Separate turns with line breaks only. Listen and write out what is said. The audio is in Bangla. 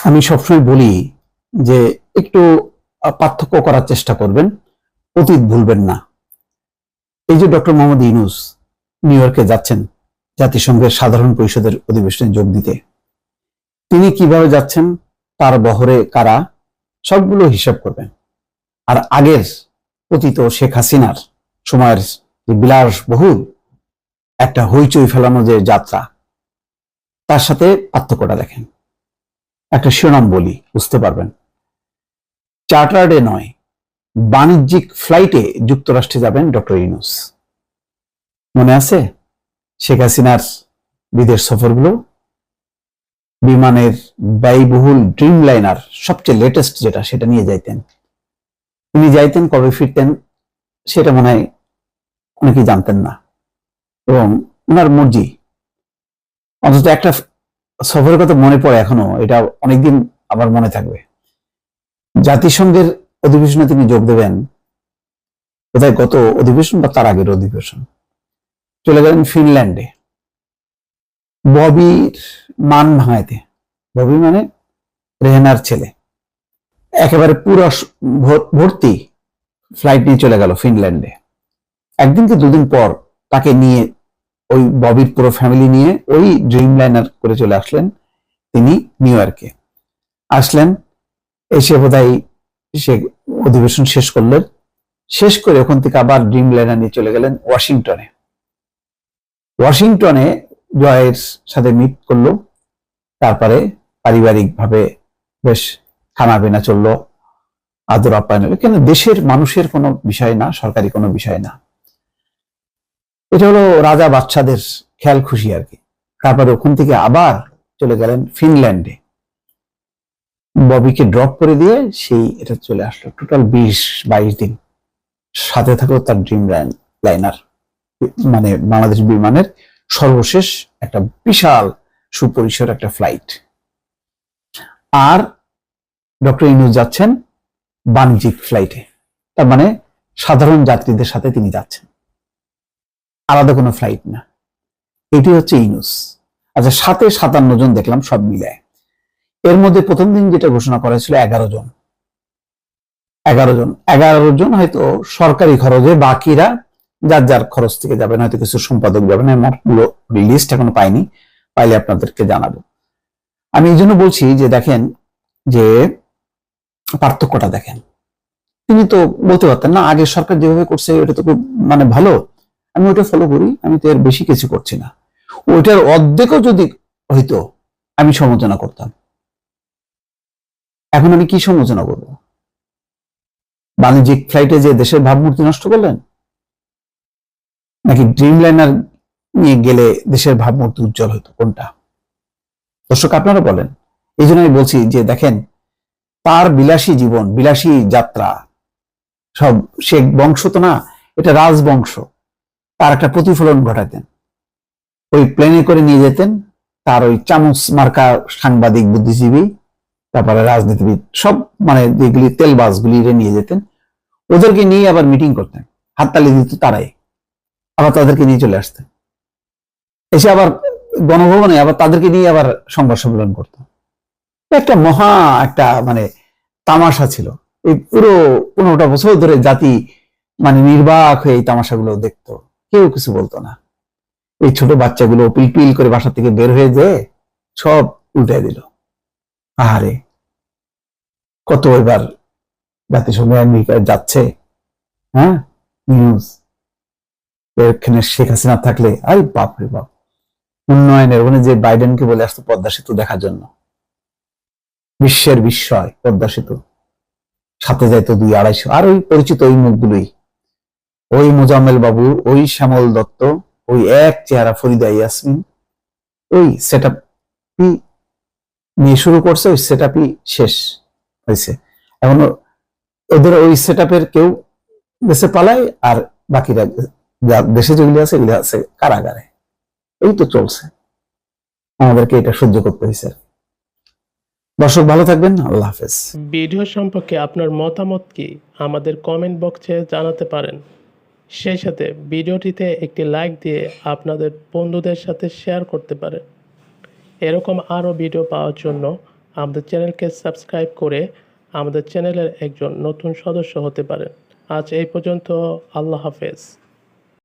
আমি সবসময় বলি যে একটু পার্থক্য করার চেষ্টা করবেন, অতীত ভুলবেন না। এই যে ডক্টর মোহাম্মদ ইউনূস নিউ ইয়র্কে যাচ্ছেন জাতিসংঘের সাধারণ পরিষদের অধিবেশনে যোগ দিতে, তিনি কিভাবে যাচ্ছেন, তার বহরে কারা, সবগুলো হিসাব করবেন। আর আগের অতীত শেখ হাসিনার সময়ের যে বিলাসবহুল একটা হইচই ফেলানো যে যাত্রা, তার সাথে পার্থক্যটা দেখেন। একটা শিরোনাম বলি, বুঝতে পারবেন। চার্টার্ডে নয়, বাণিজ্যিক ফ্লাইটে যুক্তরাষ্ট্রে যাবেন ডক্টর ইউনূস। মনে আছে শেখ হাসিনার বিদেশ সফরগুলো? বিমানের ব্যয়বহুল ড্রিম লাইনার, সবচেয়ে লেটেস্ট যেটা, সেটা নিয়ে যাইতেন। তিনি যাইতেন, কবে ফিরতেন সেটা মনে হয় অনেকেই জানতেন না, এবং ওনার মর্জি। অন্তত একটা সফরের কথা মনে পড়ে এখনো, এটা অনেকদিন আবার মনে থাকবে। জাতিসংঘের অধিবেশনে তিনি যোগ দেবেন, বোধহয় গত অধিবেশন বা তার আগের অধিবেশন। চলে গেলেন ফিনল্যান্ডে ববির মান ভাঙাইতে। ববি মানে রেহেনার ছেলে। একেবারে পুরো ভর্তি ফ্লাইট নিয়ে চলে গেল ফিনল্যান্ডে। একদিন কি দুদিন পর তাকে নিয়ে, ওই ববির পুরো ফ্যামিলি নিয়ে ওই ড্রিম লাইনার করে চলে আসলেন তিনি নিউ ইয়র্কে। আসলেন, এসে বোধহয় সে অধিবেশন শেষ করলেন, শেষ করে ওখান থেকে আবার ড্রিম লাইনার নিয়ে চলে গেলেন ওয়াশিংটনে। ওয়াশিংটনে জয়ের সাথে মিট করলো, তারপরে পারিবারিক ভাবে বেশ খানা পিনা চললো, আদর আপ্যায়ন। কেন, দেশের মানুষের কোনো বিষয় না, সরকারি কোনো বিষয় না, এটা হলো রাজা বাচ্চাদের খেয়াল খুশি আর কি। তারপরে ওখান থেকে আবার চলে গেলেন ফিনল্যান্ডে, ববিকে ড্রপ করে দিয়ে সেই এটা চলে আসলো। টোটাল 20-22 দিন সাথে থাকলো তার ড্রিম লাইনার, মানে বাংলাদেশ বিমানের সর্বশেষ একটা বিশাল সুপরিসর একটা ফ্লাইট। আর ডক্টর ইউনূস যাচ্ছেন বাণিজ্যিক ফ্লাইটে, তার মানে সাধারণ যাত্রীদের সাথে তিনি যাচ্ছেন, আলাদা কোনো ফ্লাইট না। এটি হচ্ছে ইউনূস। আচ্ছা, সাথে 57 জন দেখলাম সব মিলায়। এর মধ্যে প্রথম দিন যেটা ঘোষণা করা হয়েছিল 11 জন। 11 জন হয়তো সরকারি খরচে, বাকিরা যার যার খরচ থেকে যাবেন, হয়তো কিছু সম্পাদক যাবেন। আমার পুরো লিস্ট এখনো পাইনি, পাইলে আপনাদেরকে জানাবো। আমি এই জন্য বলছি যে দেখেন, যে পার্থক্যটা দেখেন। তিনি তো বলতে পারতেন না, আগের সরকার যেভাবে করছে ওটা তো খুব মানে ভালো, আমি ওটা ফলো করি, আমি তো এর বেশি কিছু করছি না। ওইটার অর্ধেকও যদি হইতো আমি সমালোচনা করতাম। এখন আমি কি সমালোচনা করব? বাণিজ্যিক ফ্লাইটে যে দেশের ভাবমূর্তি নষ্ট করলেন, নাকি ড্রিম লাইনার নিয়ে গেলে দেশের ভাবমূর্তি উজ্জ্বল হতো, কোনটা? দর্শক আপনারা বলেন। এই জন্য আমি বলছি যে দেখেন, তার বিলাসী জীবন, বিলাসী যাত্রা, সব শেখ বংশ তো না, এটা রাজবংশ, তার একটা প্রতিফলন ঘটাতেন। ওই প্লেনে করে নিয়ে যেতেন তার ওই চামচ মার্কা সাংবাদিক, বুদ্ধিজীবী, তারপরে রাজনীতিবিদ, সব মানে যেগুলি তেলবাজগুলি নিয়ে যেতেন, ওদেরকে নিয়ে আবার মিটিং করতেন, হাততালি দিত তারাই, আবার তাদেরকে নিয়ে চলে আসতেন। এসে আবার গণভবনে আবার তাদেরকে নিয়ে আবার সংবাদ সম্মেলন করত। একটা মহা একটা মানে তামাশা ছিল। এই পুরো 15টা বছর ধরে জাতি মানে নির্বাক হয়ে এই তামাশাগুলো দেখতো, কেউ কিছু বলতো না। এই ছোট বাচ্চাগুলো পিলপিল করে বাসা থেকে বের হয়ে যেয়ে সব উল্টে দিল। আহারে, কত এবার জাতিসংঘ আমেরিকায় যাচ্ছে, হ্যাঁ, নিউজ। এখানে শেখ হাসিনা থাকলে আরে বাপ রে বাপ, উন্নয়নের ওখানে যে বাইডেনকে বলে আসতো পদ্মা সেতু দেখার জন্য, বিশ্বের বিস্ময় পদ্মা সেতু, সাথে যাইতো 200-250, আর ওই পরিচিত ওই মুখগুলোই, ওই মোজাম্মেল বাবু, ওই শ্যামল দত্ত, ওই এক চেহারা ফরিদা ইয়াসমিন, ওই সেট আপই নিয়ে শুরু করছে, ওই সেট আপই শেষ হয়েছে। এখন ওদের ওই সেট আপের কেউ দেশে পালায়, আর বাকিরা দেশে যেগুলি আছে এগুলি আছে কারাগারে। এই তো চলছে, আমাদেরকে এটা সহ্য করতে হয়েছে। দর্শক ভালো থাকবেন, আল্লাহ হাফেজ।
ভিডিও সম্পর্কে আপনার মতামত কি আমাদের কমেন্ট বক্সে জানাতে পারেন। সেই সাথে ভিডিওটিতে একটি লাইক দিয়ে আপনাদের বন্ধুদের সাথে শেয়ার করতে পারেন। এরকম আরও ভিডিও পাওয়ার জন্য আমাদের চ্যানেলকে সাবস্ক্রাইব করে আমাদের চ্যানেলের একজন নতুন সদস্য হতে পারেন। আজ এই পর্যন্ত। আল্লাহ হাফেজ।